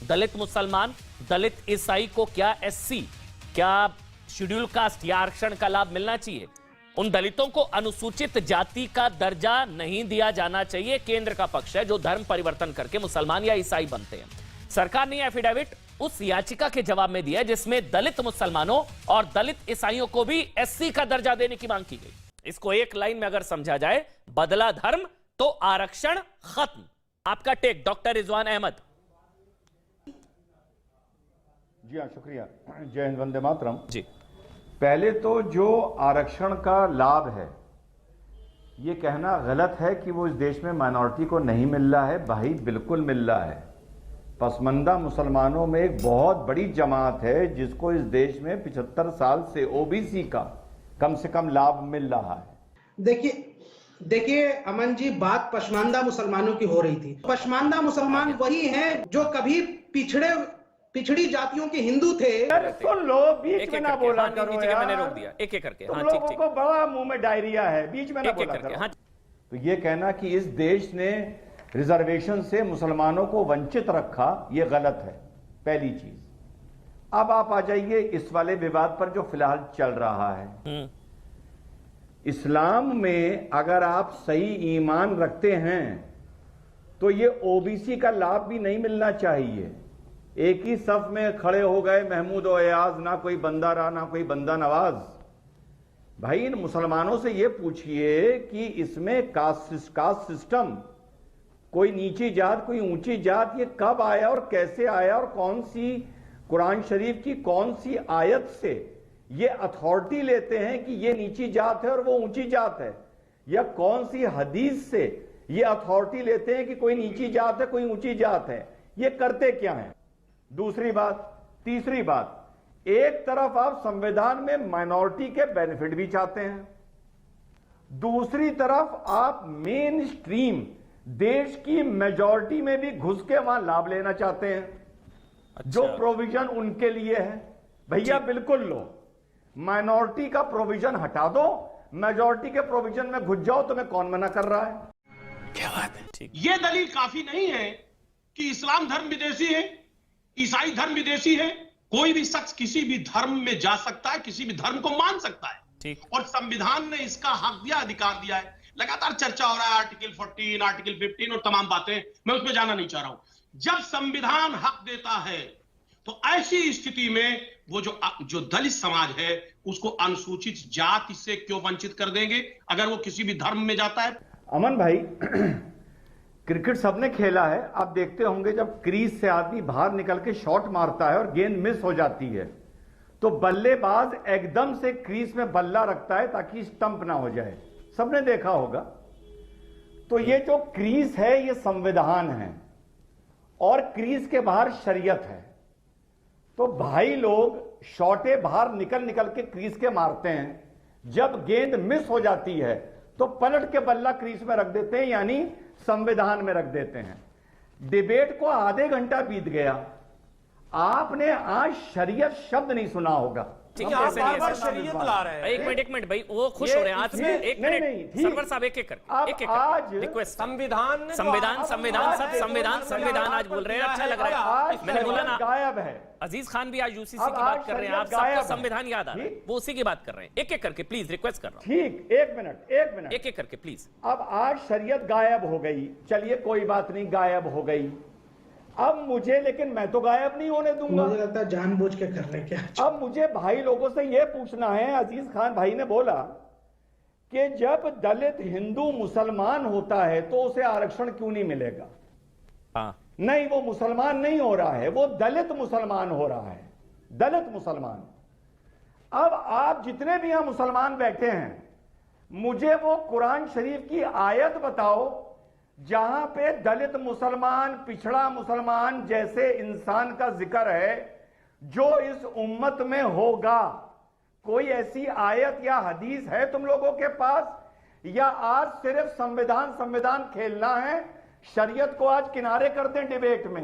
दलित मुसलमान, दलित ईसाई को क्या एससी, क्या शेड्यूल कास्ट या आरक्षण का लाभ मिलना चाहिए? उन दलितों को अनुसूचित जाति का दर्जा नहीं दिया जाना चाहिए। केंद्र का पक्ष है जो धर्म परिवर्तन करके मुसलमान या ईसाई बनते हैं। सरकार ने एफिडेविट उस याचिका के जवाब में दिया जिसमें दलित मुसलमानों और दलित ईसाइयों को भी एससी का दर्जा देने की मांग की गई। इसको एक लाइन में अगर समझा जाए, बदला धर्म तो आरक्षण खत्म। आपका टेक डॉक्टर रिजवान अहमद। जी हाँ, शुक्रिया। जय हिंद, वंदे मातरम। जी, पहले तो जो आरक्षण का लाभ है, ये कहना गलत है कि वो इस देश में माइनॉरिटी को नहीं मिल रहा है। भाई बिल्कुल मिल रहा है। पसमानदा मुसलमानों में एक बहुत बड़ी जमात है जिसको इस देश में 75 साल से ओबीसी का कम से कम लाभ मिल रहा है। देखिए अमन जी, बात पसमानदा मुसलमानों की हो रही थी। पसमानदा मुसलमान वही हैं जो कभी पिछड़ी जातियों के हिंदू थे। सुन लो, बीच में ना बोला करो यार। मैंने रोक दिया एक एक करके। तुम लोगों को बड़ा मुंह में डायरिया है, बीच में ना बोला करो। तो ये कहना कि इस देश ने रिजर्वेशन से मुसलमानों को वंचित रखा, ये गलत है, पहली चीज। अब आप आ जाइए इस वाले विवाद पर जो फिलहाल चल रहा है। इस्लाम में अगर आप सही ईमान रखते हैं तो ये ओबीसी का लाभ भी नहीं मिलना चाहिए। एक ही सफ में खड़े हो गए महमूद और एयाज, ना कोई बंदा रहा ना कोई बंदा नवाज। भाई इन मुसलमानों से ये पूछिए कि इसमें कास्ट सिस्टम, कोई नीची जात कोई ऊंची जात, ये कब आया और कैसे आया और कौन सी कुरान शरीफ की कौन सी आयत से ये अथॉरिटी लेते हैं कि ये नीची जात है और वो ऊंची जात है, या कौन सी हदीस से ये अथॉरिटी लेते हैं कि कोई नीची जात है कोई ऊंची जात है? ये करते क्या हैं? दूसरी बात, तीसरी बात, एक तरफ आप संविधान में माइनॉरिटी के बेनिफिट भी चाहते हैं, दूसरी तरफ आप मेन स्ट्रीम देश की मेजॉरिटी में भी घुस के वहां लाभ लेना चाहते हैं। अच्छा। जो प्रोविजन उनके लिए है, भैया बिल्कुल लो, माइनॉरिटी का प्रोविजन हटा दो, मेजॉरिटी के प्रोविजन में घुस जाओ, तुम्हें कौन मना कर रहा है? क्या बात है। ठीक, यह दलील काफी नहीं है कि इस्लाम धर्म विदेशी है, ईसाई धर्म विदेशी है। कोई भी शख्स किसी भी धर्म में जा सकता है, किसी भी धर्म को मान सकता है। ठीक। और संविधान ने इसका हक दिया, अधिकार दिया है। लगातार चर्चा हो रहा है आर्टिकल 14, आर्टिकल 15 और तमाम बातें, मैं उसमें जाना नहीं चाह रहा हूं। जब संविधान हक देता है तो ऐसी स्थिति में वो जो दलित समाज है उसको अनुसूचित जाति से क्यों वंचित कर देंगे अगर वो किसी भी धर्म में जाता है? अमन भाई, क्रिकेट सबने खेला है, आप देखते होंगे जब क्रीज से आदमी बाहर निकल के शॉट मारता है और गेंद मिस हो जाती है तो बल्लेबाज एकदम से क्रीज में बल्ला रखता है ताकि स्टंप ना हो जाए। सबने देखा होगा। तो ये जो क्रीज है ये संविधान है और क्रीज के बाहर शरीयत है। तो भाई लोग शॉटे बाहर निकल के क्रीज के मारते हैं, जब गेंद मिस हो जाती है तो पलट के बल्ला क्रीज में रख देते हैं, यानी संविधान में रख देते हैं। डिबेट को आधे घंटा बीत गया, आपने आज शरीयत शब्द नहीं सुना होगा। ठीक है, बार-बार शरीयत ला रहे हैं। एक मिनट भाई, वो खुश हो रहे हैं आज से। एक मिनट सरवर साहब, एक करके रिक्वेस्ट। संविधान आज बोल रहे हैं, अच्छा लग रहा है। मैंने बोला ना, गायब है। अजीज खान भी आज यूसीसी की बात कर रहे हैं, आप सबको संविधान याद आ रहा है, वो उसी की बात कर रहे हैं। एक एक करके प्लीज रिक्वेस्ट कर रहा हूं। ठीक, एक मिनट एक एक करके प्लीज। अब आज शरीयत गायब हो गई, चलिए कोई बात नहीं, गायब हो गई। अब मुझे, लेकिन मैं तो गायब नहीं होने दूंगा। मुझे लगता है जानबूझ के कर रहे क्या। अब मुझे भाई लोगों से यह पूछना है, अजीज खान भाई ने बोला कि जब दलित हिंदू मुसलमान होता है तो उसे आरक्षण क्यों नहीं मिलेगा? हाँ, नहीं, वो मुसलमान नहीं हो रहा है, वो दलित मुसलमान हो रहा है, दलित मुसलमान। अब आप जितने भी यहां मुसलमान बैठे हैं, मुझे वो कुरान शरीफ की आयत बताओ जहां पे दलित मुसलमान, पिछड़ा मुसलमान जैसे इंसान का जिक्र है जो इस उम्मत में होगा। कोई ऐसी आयत या हदीस है तुम लोगों के पास, या आज सिर्फ संविधान खेलना है? शरीयत को आज किनारे कर दें डिबेट में।